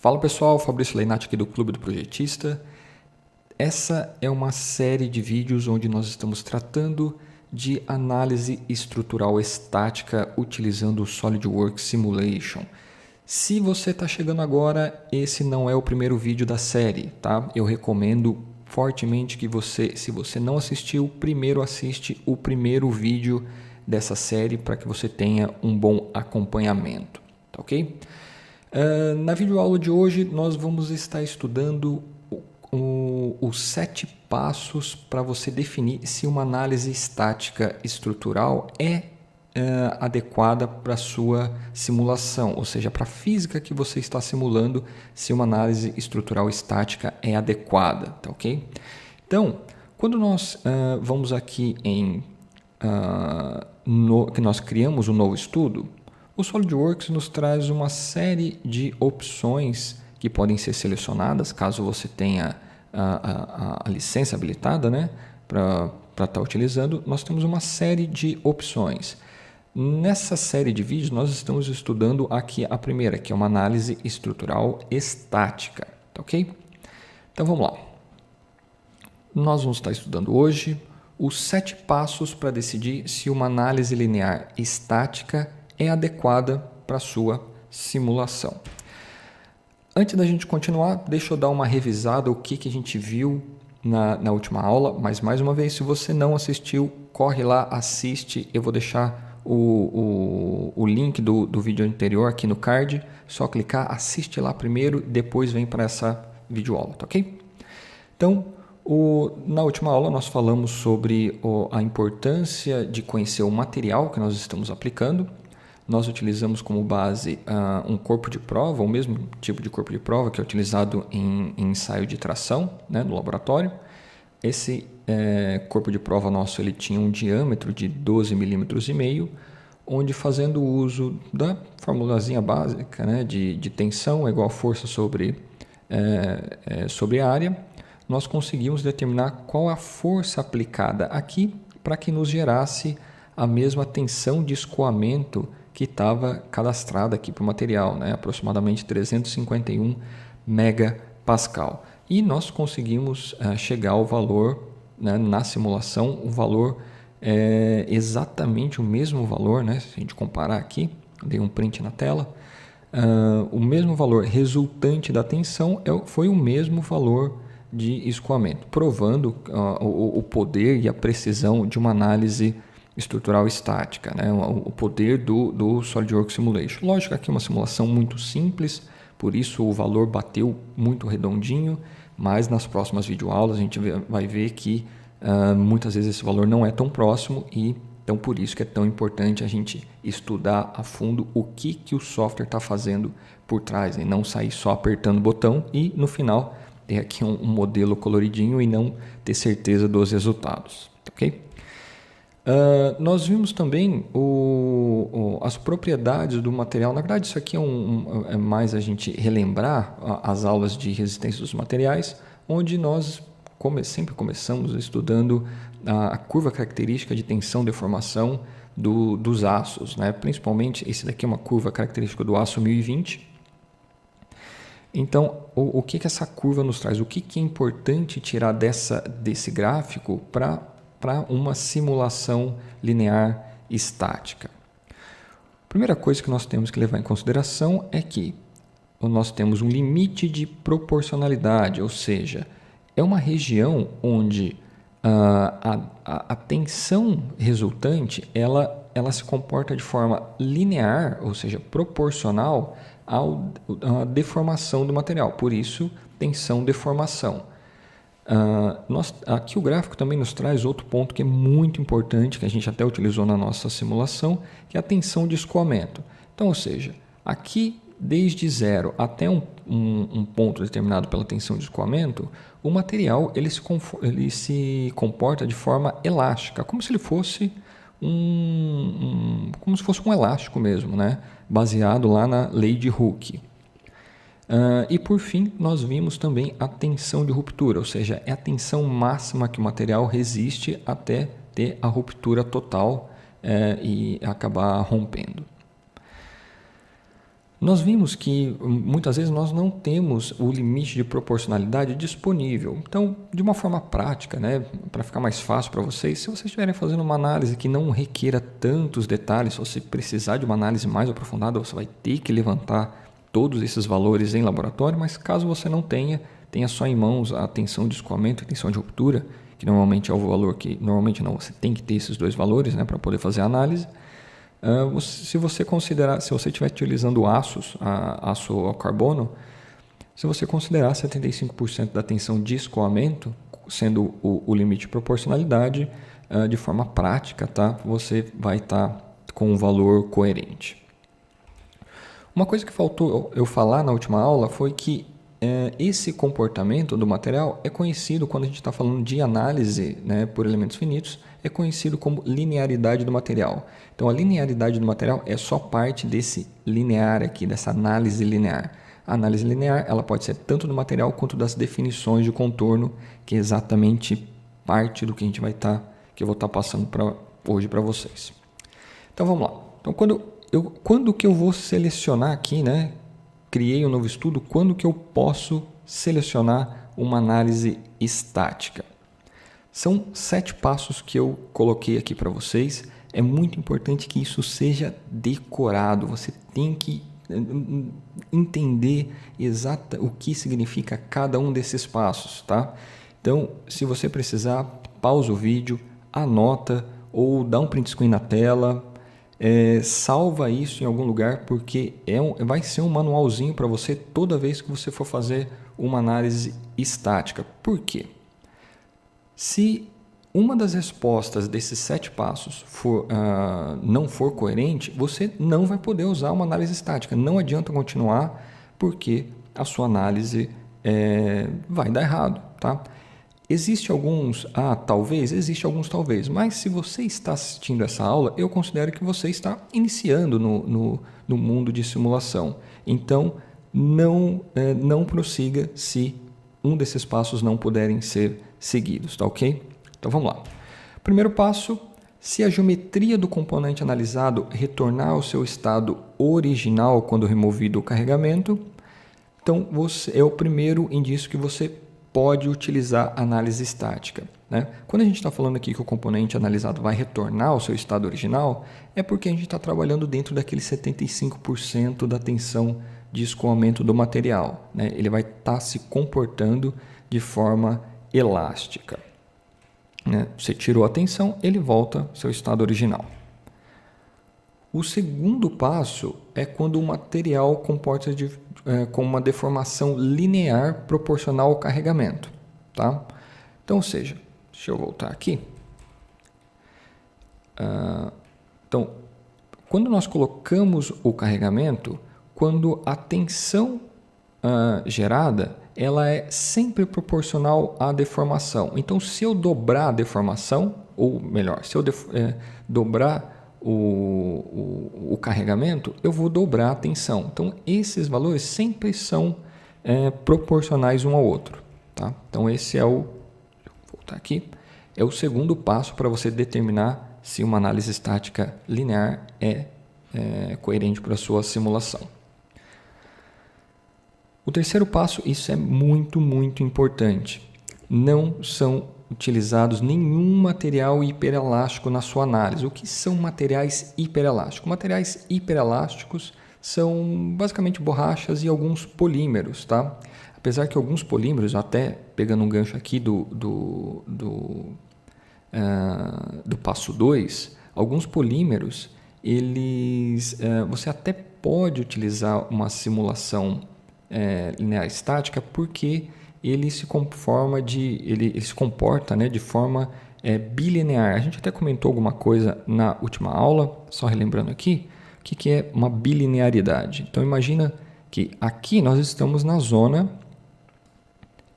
Fala pessoal, Fabrício Leinati aqui do Clube do Projetista. Essa é uma série de vídeos onde nós estamos tratando de análise estrutural estática utilizando o SolidWorks Simulation. Se você está chegando agora, esse não é o primeiro vídeo da série, tá? Eu recomendo fortemente que você, se você não assistiu, primeiro assiste o primeiro vídeo dessa série para que você tenha um bom acompanhamento, tá ok? Na videoaula de hoje nós vamos estar estudando os 7 passos para você definir se uma análise estática estrutural é adequada para a sua simulação, ou seja, para a física que você está simulando, se uma análise estrutural estática é adequada, tá ok? Então, quando nós vamos aqui que nós criamos um novo estudo, o SolidWorks nos traz uma série de opções que podem ser selecionadas, caso você tenha a licença habilitada, né, para estar utilizando. Nós temos uma série de opções. Nessa série de vídeos, nós estamos estudando aqui a primeira, que é uma análise estrutural estática, tá ok? Então vamos lá. Nós vamos estar estudando hoje os 7 passos para decidir se uma análise linear estática é adequada para a sua simulação. Antes da gente continuar, deixa eu dar uma revisada o que a gente viu na última aula, mas mais uma vez, se você não assistiu, corre lá, assiste, eu vou deixar o link do vídeo anterior aqui no card, só clicar, assiste lá primeiro, depois vem para essa videoaula, tá ok? Então, na última aula nós falamos sobre a importância de conhecer o material que nós estamos aplicando. Nós utilizamos como base um corpo de prova, o mesmo tipo de corpo de prova que é utilizado em ensaio de tração, né, no laboratório. Esse corpo de prova nosso ele tinha um diâmetro de 12,5 mm, onde fazendo uso da formulazinha básica, né, de tensão é igual a força sobre a área, nós conseguimos determinar qual a força aplicada aqui para que nos gerasse a mesma tensão de escoamento que estava cadastrada aqui para o material, né? Aproximadamente 351 megapascal. E nós conseguimos chegar ao valor, né, na simulação, o valor exatamente o mesmo valor, né? Se a gente comparar aqui, dei um print na tela, o mesmo valor resultante da tensão foi o mesmo valor de escoamento, provando o poder e a precisão de uma análise estrutural estática, né? O poder do SolidWorks Simulation. Lógico que aqui é uma simulação muito simples, por isso o valor bateu muito redondinho, mas nas próximas videoaulas a gente vai ver que muitas vezes esse valor não é tão próximo e então por isso que é tão importante a gente estudar a fundo o que o software está fazendo por trás, e não sair só apertando o botão e no final ter aqui um modelo coloridinho e não ter certeza dos resultados, ok? Nós vimos também as propriedades do material. Na verdade, isso aqui é mais a gente relembrar as aulas de resistência dos materiais, onde nós sempre começamos estudando a curva característica de tensão-deformação dos aços, né? Principalmente, esse daqui é uma curva característica do aço 1020. Então, o que essa curva nos traz? O que é importante tirar desse gráfico para uma simulação linear estática? A primeira coisa que nós temos que levar em consideração é que nós temos um limite de proporcionalidade, ou seja, é uma região onde a tensão resultante ela se comporta de forma linear, ou seja, proporcional à deformação do material. Por isso, tensão-deformação. Aqui o gráfico também nos traz outro ponto que é muito importante, que a gente até utilizou na nossa simulação, que é a tensão de escoamento. Então, ou seja, aqui desde 0 até um ponto determinado pela tensão de escoamento, o material ele se comporta de forma elástica, como se ele fosse como se fosse um elástico mesmo, né? Baseado lá na lei de Hooke. E por fim, nós vimos também a tensão de ruptura, ou seja, é a tensão máxima que o material resiste até ter a ruptura total e acabar rompendo. Nós vimos que muitas vezes nós não temos o limite de proporcionalidade disponível. Então, de uma forma prática, né, para ficar mais fácil para vocês, se vocês estiverem fazendo uma análise que não requeira tantos detalhes, se você precisar de uma análise mais aprofundada, você vai ter que levantar todos esses valores em laboratório, mas caso você não tenha só em mãos a tensão de escoamento e tensão de ruptura, que normalmente é o valor que, normalmente não, você tem que ter esses dois valores, né, para poder fazer a análise. Se você considerar, se você estiver utilizando aço ao carbono, se você considerar 75% da tensão de escoamento sendo o limite de proporcionalidade, de forma prática, tá? Você vai estar com um valor coerente. Uma coisa que faltou eu falar na última aula foi que esse comportamento do material é conhecido, quando a gente está falando de análise, né, por elementos finitos, é conhecido como linearidade do material. Então, a linearidade do material é só parte desse linear aqui, dessa análise linear. A análise linear ela pode ser tanto do material quanto das definições de contorno, que é exatamente parte do que a gente que eu vou estar passando hoje para vocês. Então, vamos lá. Então, quando que eu vou selecionar aqui, né? Criei um novo estudo, quando que eu posso selecionar uma análise estática? São 7 passos que eu coloquei aqui para vocês. É muito importante que isso seja decorado. Você tem que entender o que significa cada um desses passos, tá? Então, se você precisar, pausa o vídeo, anota ou dá um print screen na tela. Salva isso em algum lugar, porque vai ser um manualzinho para você toda vez que você for fazer uma análise estática. Por quê? Se uma das respostas desses 7 passos não for coerente, você não vai poder usar uma análise estática. Não adianta continuar, porque a sua análise vai dar errado, tá? Existe alguns talvez, mas se você está assistindo essa aula, eu considero que você está iniciando no mundo de simulação. Então, não prossiga se um desses passos não puderem ser seguidos, tá ok? Então, vamos lá. Primeiro passo, se a geometria do componente analisado retornar ao seu estado original quando removido o carregamento, então é o primeiro indício que você pode utilizar análise estática, né? Quando a gente está falando aqui que o componente analisado vai retornar ao seu estado original, é porque a gente está trabalhando dentro daquele 75% da tensão de escoamento do material, né? Ele vai estar se comportando de forma elástica, né? Você tirou a tensão, ele volta ao seu estado original. O segundo passo é quando o material comporta com uma deformação linear proporcional ao carregamento, tá? Então, ou seja, deixa eu voltar aqui. Então, quando nós colocamos o carregamento, quando a tensão gerada, ela é sempre proporcional à deformação. Então, se eu dobrar a deformação, ou melhor, se eu dobrar o carregamento, eu vou dobrar a tensão. Então, esses valores sempre são proporcionais um ao outro, tá? Então, esse vou voltar aqui, é o segundo passo para você determinar se uma análise estática linear é coerente para a sua simulação. O terceiro passo, isso é muito, muito importante. Não são utilizados nenhum material hiperelástico na sua análise. O que são materiais hiperelásticos? Materiais hiperelásticos são basicamente borrachas e alguns polímeros, tá? Apesar que alguns polímeros, até pegando um gancho aqui do passo 2, alguns polímeros, você até pode utilizar uma simulação linear estática, porque ele se comporta, né, de forma bilinear. A gente até comentou alguma coisa na última aula, só relembrando aqui, o que é uma bilinearidade. Então, imagina que aqui nós estamos na zona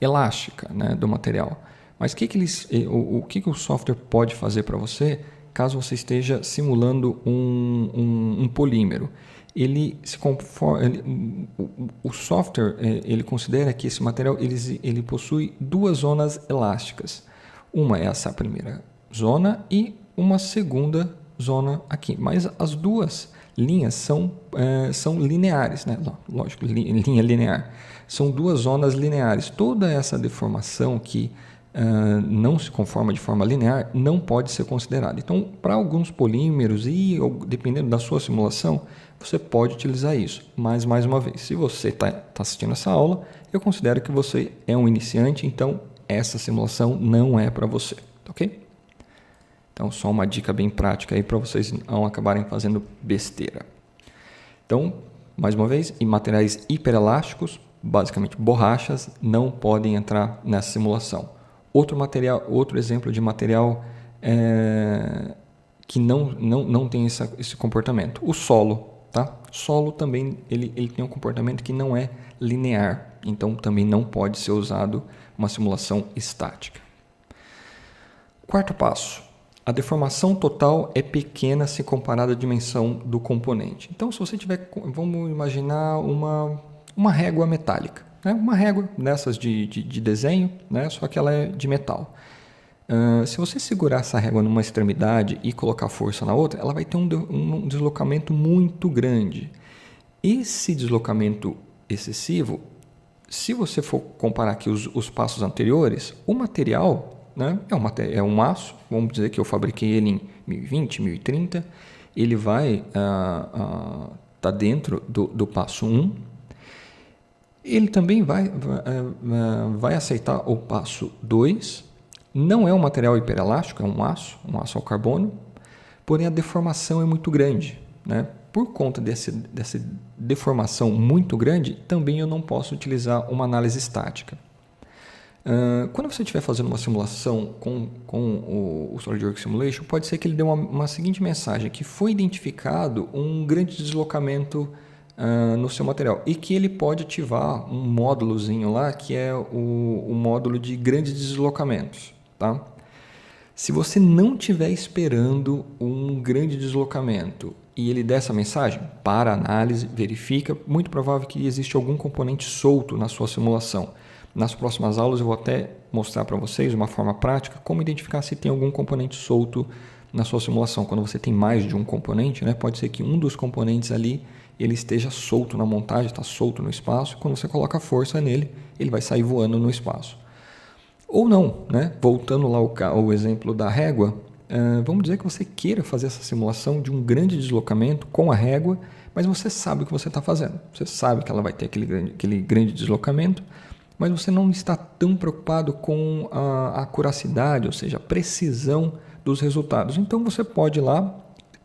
elástica, né, do material. Mas o que o software pode fazer para você, caso você esteja simulando um polímero? O software ele considera que esse material ele possui 2 zonas elásticas. Uma é essa primeira zona e uma segunda zona aqui. Mas as duas linhas são lineares, né? Lógico, linha linear. São duas zonas lineares. Toda essa deformação que não se conforma de forma linear não pode ser considerada. Então, para alguns polímeros e dependendo da sua simulação, você pode utilizar isso. Mas, mais uma vez, se você está assistindo essa aula, eu considero que você é um iniciante, então essa simulação não é para você, ok? Então, só uma dica bem prática aí para vocês não acabarem fazendo besteira. Então, mais uma vez, em materiais hiperelásticos, basicamente borrachas, não podem entrar nessa simulação. Outro exemplo de material que não tem esse comportamento, o solo. Tá? Solo também ele tem um comportamento que não é linear, então também não pode ser usado uma simulação estática. Quarto passo. A deformação total é pequena se comparada à dimensão do componente. Então, se você tiver, vamos imaginar uma régua metálica, né? Uma régua dessas de desenho, né? Só que ela é de metal. Se você segurar essa régua numa extremidade e colocar força na outra, ela vai ter um deslocamento muito grande. Esse deslocamento excessivo, se você for comparar aqui os passos anteriores, o material, né, é um aço, vamos dizer que eu fabriquei ele em 1020, 1030, ele vai tá dentro do passo 1. Ele também vai aceitar o passo 2. Não é um material hiperelástico, é um aço ao carbono, porém a deformação é muito grande, né? Por conta dessa deformação muito grande, também eu não posso utilizar uma análise estática. Quando você estiver fazendo uma simulação com o SolidWorks Simulation, pode ser que ele dê uma seguinte mensagem, que foi identificado um grande deslocamento no seu material e que ele pode ativar um módulozinho lá, que é o módulo de grandes deslocamentos. Tá? Se você não estiver esperando um grande deslocamento e ele der essa mensagem, para a análise, verifica, muito provável que existe algum componente solto na sua simulação. Nas próximas aulas eu vou até mostrar para vocês uma forma prática como identificar se tem algum componente solto na sua simulação. Quando você tem mais de um componente, né, pode ser que um dos componentes ali ele esteja solto na montagem, está solto no espaço, e quando você coloca força nele, ele vai sair voando no espaço. Ou não, né? Voltando lá ao exemplo da régua, vamos dizer que você queira fazer essa simulação de um grande deslocamento com a régua, mas você sabe o que você está fazendo. Você sabe que ela vai ter aquele grande deslocamento, mas você não está tão preocupado com a acuracidade, ou seja, a precisão dos resultados. Então você pode ir lá,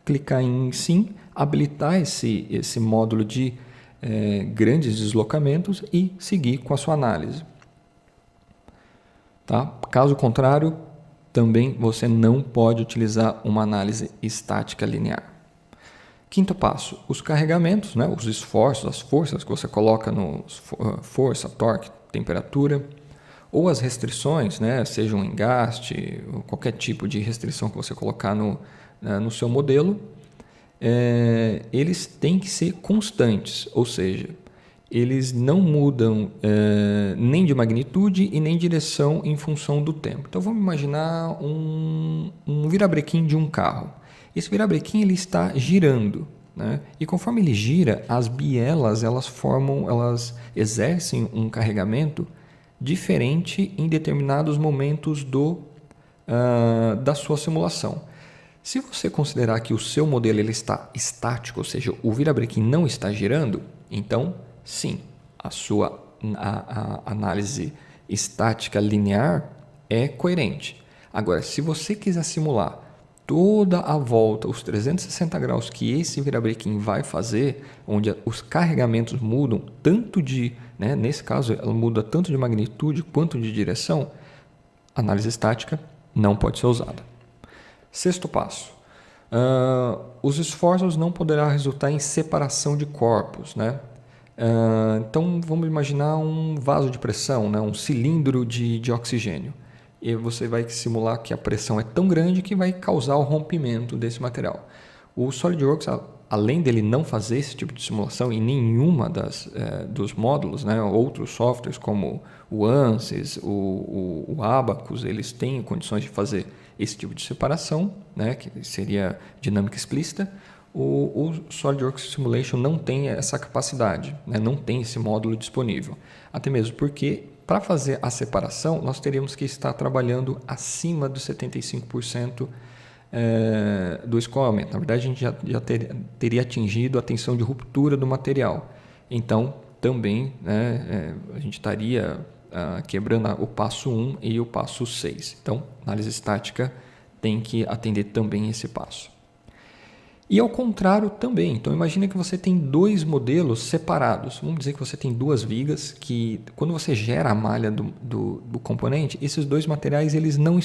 clicar em sim, habilitar esse módulo de grandes deslocamentos e seguir com a sua análise. Tá? Caso contrário, também você não pode utilizar uma análise estática linear. Quinto passo, os carregamentos, né? Os esforços, as forças que você coloca força, torque, temperatura, ou as restrições, né? Seja um engaste, ou qualquer tipo de restrição que você colocar no seu modelo, eles têm que ser constantes, ou seja, eles não mudam nem de magnitude e nem direção em função do tempo. Então vamos imaginar um virabrequim de um carro. Esse virabrequim ele está girando, né? E conforme ele gira, as bielas elas exercem um carregamento diferente em determinados momentos da sua simulação. Se você considerar que o seu modelo ele está estático, ou seja, o virabrequim não está girando, então sim, a sua análise estática linear é coerente. Agora, se você quiser simular toda a volta, os 360 graus que esse virabrequim vai fazer, onde os carregamentos mudam tanto nesse caso, ela muda tanto de magnitude quanto de direção, a análise estática não pode ser usada. Sexto passo. Os esforços não poderão resultar em separação de corpos, né? Então, vamos imaginar um vaso de pressão, né? Um cilindro de oxigênio. E você vai simular que a pressão é tão grande que vai causar o rompimento desse material. O SolidWorks, além dele não fazer esse tipo de simulação em nenhuma dos módulos, né? Outros softwares como o ANSYS, o Abacus, eles têm condições de fazer esse tipo de separação, né? Que seria dinâmica explícita. o SolidWorks Simulation não tem essa capacidade, né? Não tem esse módulo disponível. Até mesmo porque, para fazer a separação, nós teríamos que estar trabalhando acima dos 75% do escoamento. Na verdade, a gente já teria atingido a tensão de ruptura do material. Então, também, né, a gente estaria quebrando o passo 1 e o passo 6. Então, análise estática tem que atender também esse passo. E ao contrário também. Então, imagine que você tem dois modelos separados. Vamos dizer que você tem duas vigas que, quando você gera a malha do componente, esses dois materiais eles não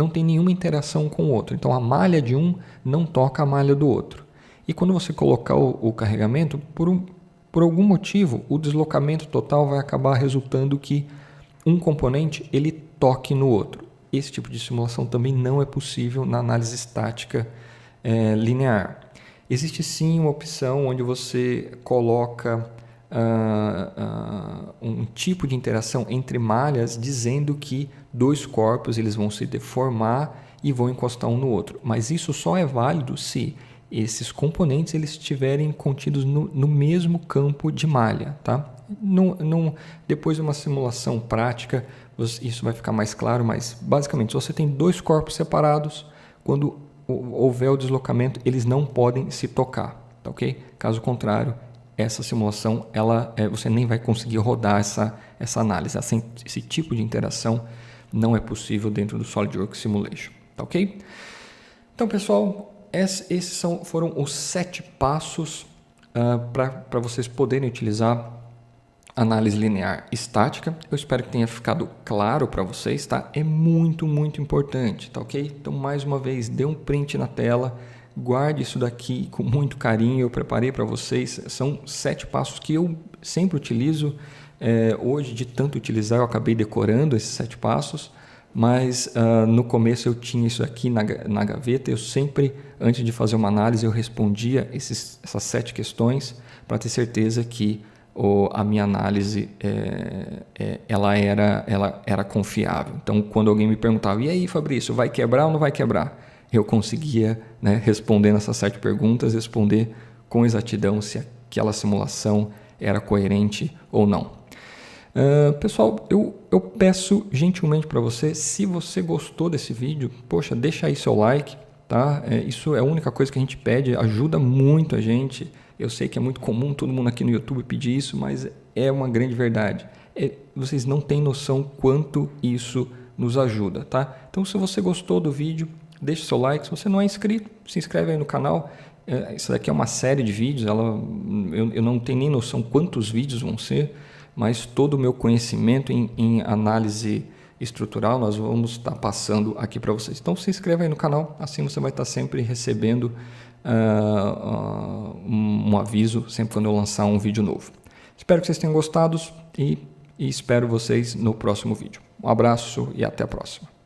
têm nenhuma interação com o outro. Então, a malha de um não toca a malha do outro. E quando você colocar o carregamento, por algum motivo, o deslocamento total vai acabar resultando que um componente ele toque no outro. Esse tipo de simulação também não é possível na análise estática linear. Existe sim uma opção onde você coloca um tipo de interação entre malhas dizendo que dois corpos eles vão se deformar e vão encostar um no outro. Mas isso só é válido se esses componentes eles estiverem contidos no mesmo campo de malha. Tá? Depois de uma simulação prática, isso vai ficar mais claro, mas basicamente, se você tem dois corpos separados, quando houver o deslocamento, eles não podem se tocar, tá ok? Caso contrário, essa simulação, você nem vai conseguir rodar essa análise. Esse tipo de interação não é possível dentro do SolidWorks Simulation, tá ok? Então, pessoal, esses foram os 7 passos para vocês poderem utilizar análise linear estática. Eu espero que tenha ficado claro para vocês, tá? É muito, muito importante, tá ok? Então, mais uma vez, dê um print na tela, guarde isso daqui com muito carinho, eu preparei para vocês. São 7 passos que eu sempre utilizo. Hoje, de tanto utilizar, eu acabei decorando esses 7 passos, mas no começo eu tinha isso aqui na gaveta. Eu sempre, antes de fazer uma análise, eu respondia essas 7 questões para ter certeza que a minha análise ela era confiável. Então, quando alguém me perguntava, e aí, Fabrício, vai quebrar ou não vai quebrar? Eu conseguia, né, respondendo essas 7 perguntas, responder com exatidão se aquela simulação era coerente ou não. Pessoal, eu peço gentilmente para você, se você gostou desse vídeo, poxa, deixa aí seu like, tá? Isso é a única coisa que a gente pede, ajuda muito a gente. Eu sei que é muito comum todo mundo aqui no YouTube pedir isso, mas é uma grande verdade. Vocês não têm noção quanto isso nos ajuda, tá? Então, se você gostou do vídeo, deixa seu like. Se você não é inscrito, se inscreve aí no canal. Isso daqui é uma série de vídeos. Eu não tenho nem noção quantos vídeos vão ser, mas todo o meu conhecimento em análise estrutural nós vamos estar passando aqui para vocês. Então, se inscreva aí no canal, assim você vai estar sempre recebendo um aviso sempre quando eu lançar um vídeo novo. Espero que vocês tenham gostado e espero vocês no próximo vídeo. Um abraço e até a próxima.